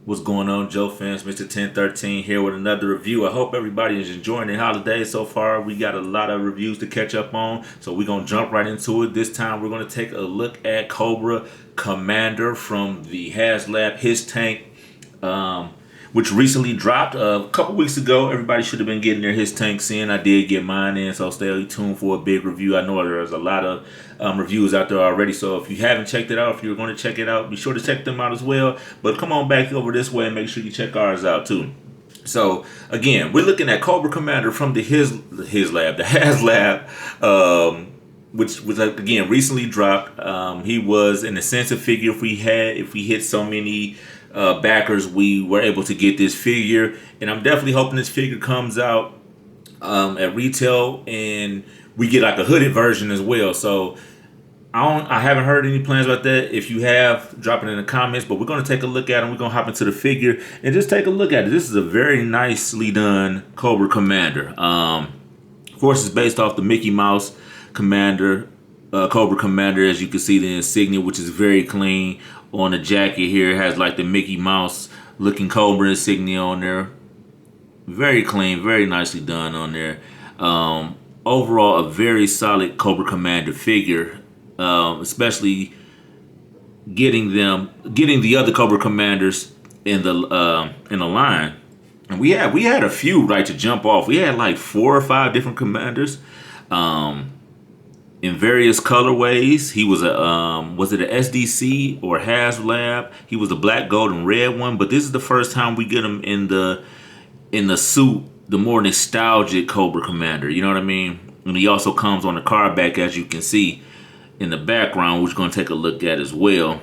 What's going on, Joe fans? Mr. 1013 here with another review. I hope everybody is enjoying the holidays so far. We got a lot of reviews to catch up on, so we're going to jump right into it. This time, we're going to take a look at Cobra Commander from the Haslab His Tank, which recently dropped a couple weeks ago. Everybody should have been getting their His Tanks in. I did get mine in, so stay tuned for a big review. I know there's a lot of reviews out there already, so if you haven't checked it out, if you're going to check it out, be sure to check them out as well. But come on back over this way and make sure you check ours out too. So again, we're looking at Cobra Commander from the the HasLab, which was again recently dropped. He was an incentive figure. If we hit so many backers, we were able to get this figure, and I'm definitely hoping this figure comes out at retail and we get like a hooded version as well. So I haven't heard any plans about that. If you have, drop it in the comments. But we're going to take a look at it. We're going to hop into the figure and just take a look at it. This is a very nicely done Cobra Commander. Of course, it's based off the Mickey Mouse Commander, Cobra Commander. As you can see, the insignia, which is very clean on the jacket here. It has like the Mickey Mouse looking Cobra insignia on there. Very clean, very nicely done on there. Overall, a very solid Cobra Commander figure. Especially getting the other Cobra Commanders in the line, and we had a few right to jump off. We had like 4 or 5 different commanders, in various colorways. He was was it a SDC or Haslab? He was the black, gold, and red one. But this is the first time we get him in the suit, the more nostalgic Cobra Commander. You know what I mean? And he also comes on the card back, as you can see in the background, which we're going to take a look at as well.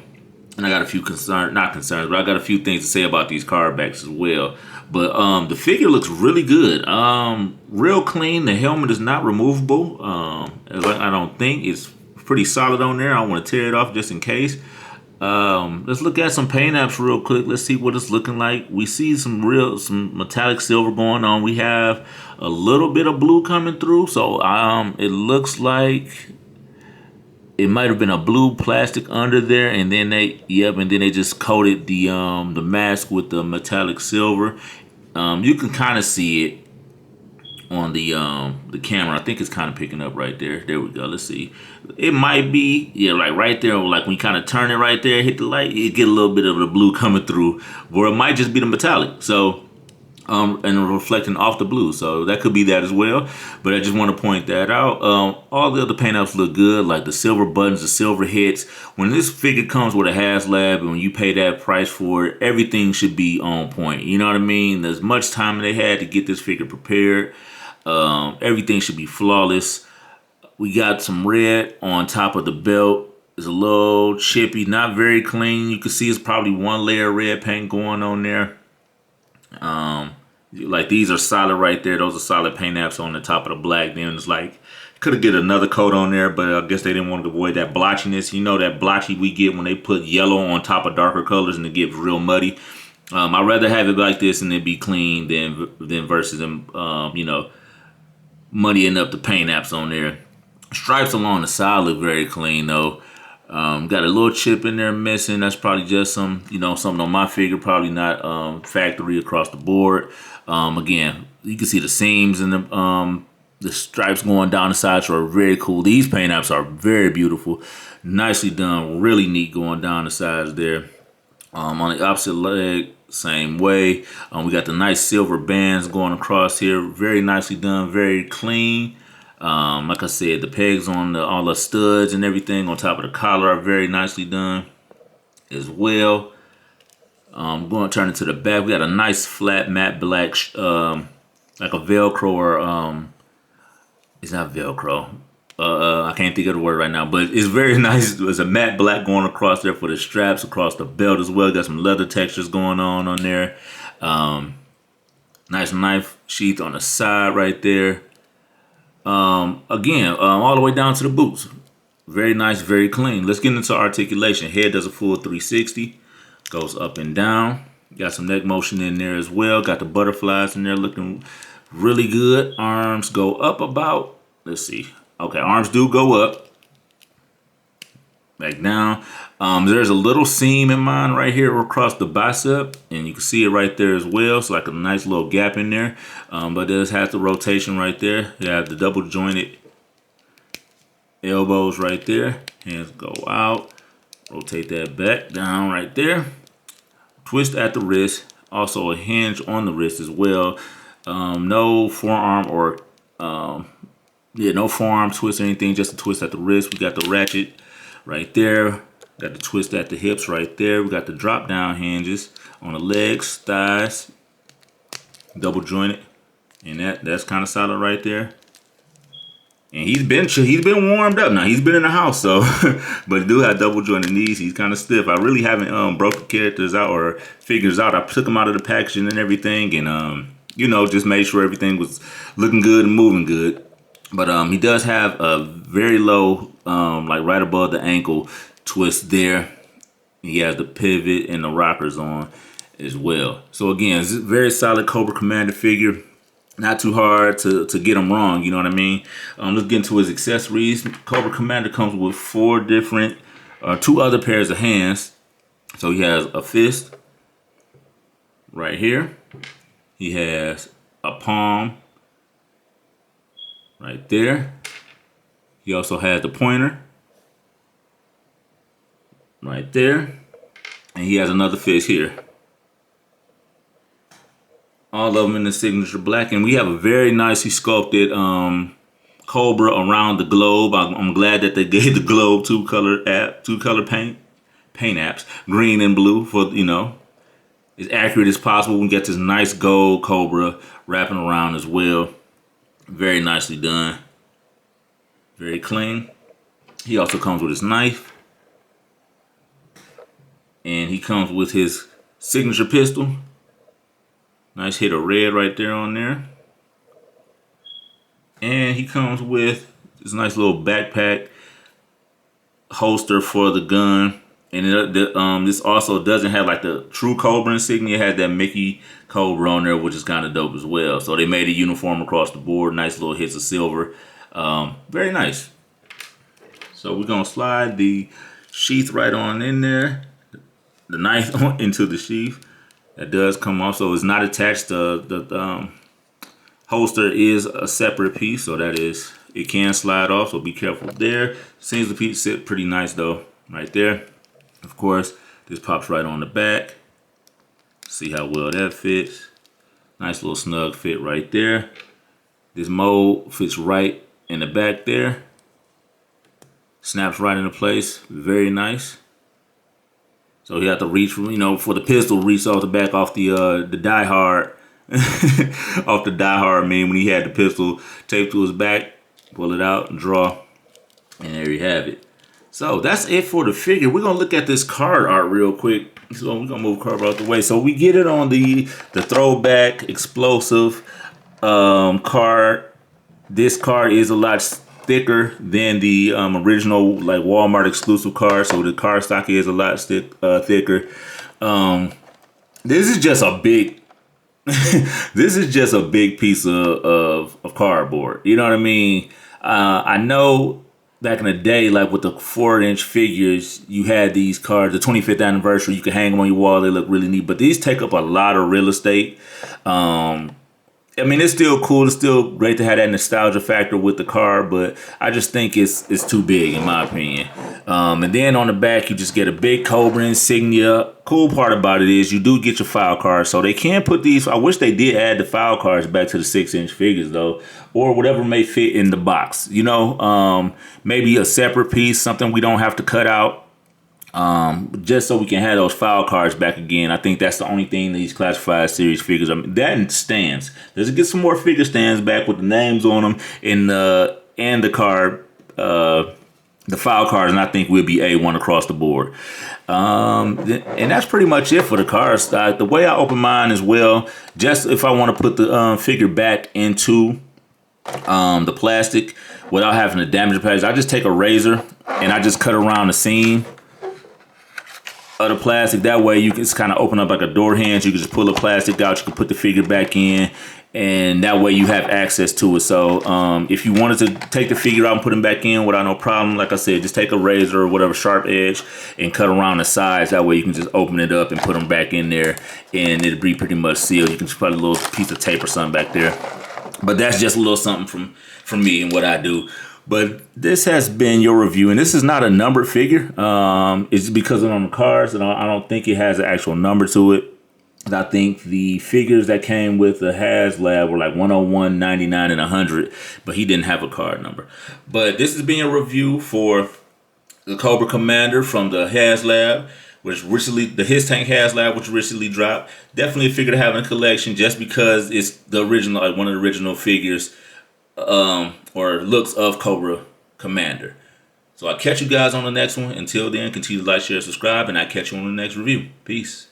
And I got a few not concerns, but I got a few things to say about these card backs as well. But the figure looks really good. Real clean. The helmet is not removable. I don't think. It's pretty solid on there. I don't want to tear it off just in case. Let's look at some paint apps real quick. Let's see what it's looking like. We see some metallic silver going on. We have a little bit of blue coming through. So it looks like it might have been a blue plastic under there, and then they just coated the mask with the metallic silver. You can kind of see it on the camera. I think it's kind of picking up right there. There we go. Let's see. It might be, yeah, like right there. Like when you kind of turn it right there, hit the light, you get a little bit of the blue coming through, or it might just be the metallic. So. And reflecting off the blue, so that could be that as well. But I just want to point that out. All the other paint apps look good, like the silver buttons, the silver hits. When this figure comes with a Haslab, and when you pay that price for it, everything should be on point. You know what I mean? There's much time they had to get this figure prepared. Everything should be flawless. We got some red on top of the belt. It's a little chippy, not very clean. You can see it's probably one layer of red paint going on there. Like these are solid right there. Those are solid paint apps on the top of the black. Then it's like could have get another coat on there, but I guess they didn't want to avoid that blotchiness. You know, that blotchy we get when they put yellow on top of darker colors and it gets real muddy. I'd rather have it like this and it be clean than versus them muddying up the paint apps on there. Stripes along the side look very clean though. Got a little chip in there missing. That's probably just something on my figure. Probably not factory across the board. Again, you can see the seams and the stripes going down the sides are very cool. These paint apps are very beautiful. Nicely done. Really neat going down the sides there. On the opposite leg, same way. We got the nice silver bands going across here. Very nicely done. Very clean. Like I said, the pegs on all the studs and everything on top of the collar are very nicely done as well. I'm going to turn it to the back. We got a nice flat matte black, like a Velcro or it's not Velcro. I can't think of the word right now, but it's very nice. There's a matte black going across there for the straps, across the belt as well. Got some leather textures going on there. Nice knife sheath on the side right there. Again, all the way down to the boots. Very nice, very clean. Let's get into articulation. Head does a full 360. Goes up and down. Got some neck motion in there as well. Got the butterflies in there looking really good. Arms go up about, let's see. Okay, arms do go up. back down. There's a little seam in mine right here across the bicep, and you can see it right there as well. It's like a nice little gap in there, but it does have the rotation right there. You have the double jointed elbows right there. Hands go out. Rotate that back down right there. Twist at the wrist. Also a hinge on the wrist as well. No forearm or no forearm twist or anything, just a twist at the wrist. We got the ratchet right there. Got the twist at the hips right there. We got the drop down hinges on the legs, thighs, double jointed, and that's kind of solid right there. And he's been warmed up now. He's been in the house, so but he do have double jointed knees. He's kind of stiff. I really haven't broke the characters out or figures out. I took them out of the packaging and everything, and just made sure everything was looking good and moving good. But he does have a very low, like right above the ankle twist there. He has the pivot and the rockers on as well. So again, it's a very solid Cobra Commander figure. Not too hard to get him wrong, you know what I mean? Let's get into his accessories. Cobra Commander comes with 2 other pairs of hands. So he has a fist right here. He has a palm right there. He also has the pointer right there. And he has another fist here. All of them in the signature black. And we have a very nicely sculpted Cobra around the globe. I'm glad that they gave the globe two color paint apps, green and blue, for as accurate as possible. We get this nice gold Cobra wrapping around as well. Very nicely done. Very clean. He also comes with his knife. And he comes with his signature pistol. Nice hit of red right there on there. And he comes with this nice little backpack holster for the gun. And this also doesn't have like the true Cobra insignia. It has that Mickey Cobra on there, which is kind of dope as well. So they made a uniform across the board. Nice little hits of silver. Very nice. So we're going to slide the sheath right on in there. The knife into the sheath. That does come off, so it's not attached. The holster is a separate piece, so that is, it can slide off, so be careful there. Seems the piece sit pretty nice though, right there. Of course, this pops right on the back. See how well that fits. Nice little snug fit right there. This mold fits right in the back there. Snaps right into place, very nice. So you have to reach, for the pistol, reach off the back off the Die Hard, off the Die Hard meme when he had the pistol taped to his back, pull it out and draw, and there you have it. So that's it for the figure. We're gonna look at this card art real quick. So we're gonna move Cobra out the way. So we get it on the throwback explosive card. This card is a lot thicker than the original like Walmart exclusive card, so the card stock is a lot thicker. This is just a big this is just a big piece of cardboard, you know what I mean? I know back in the day, like with the 4-inch figures, you had these cards, the 25th anniversary, you could hang them on your wall, they look really neat, but these take up a lot of real estate. I mean, it's still cool. It's still great to have that nostalgia factor with the card, but I just think it's too big, in my opinion. And then on the back, you just get a big Cobra insignia. Cool part about it is you do get your file cards, so they can put these. I wish they did add the file cards back to the 6-inch figures, though, or whatever may fit in the box. Maybe a separate piece, something we don't have to cut out. Just so we can have those file cards back again. I think that's the only thing these classified series figures. I mean, that and stands. Let's get some more figure stands back with the names on them and the card, the file cards, and I think we'll be A1 across the board. And that's pretty much it for the cards. The way I open mine as well, just if I want to put the figure back into the plastic without having to damage the package, I just take a razor and I just cut around the seam of the plastic. That way you can just kind of open up like a door hinge. You can just pull the plastic out. You can put the figure back in, and that way you have access to it. So if you wanted to take the figure out and put him back in without no problem, like I said, just take a razor or whatever sharp edge and cut around the sides. That way you can just open it up and put him back in there, and it'll be pretty much sealed. You can just put a little piece of tape or something back there. But that's just a little something from me and what I do. But this has been your review, and this is not a numbered figure. It's because it's on the cards, and I don't think it has an actual number to it. And I think the figures that came with the Haslab were like 101, 99, and 100, but he didn't have a card number. But this has been a review for the Cobra Commander from the Haslab, which recently, the His Tank Haslab, which recently dropped. Definitely a figure to have in a collection just because it's the original, like one of the original figures or looks of Cobra Commander. So I'll catch you guys on the next one. Until then, continue to like, share, subscribe, and I'll catch you on the next review. Peace.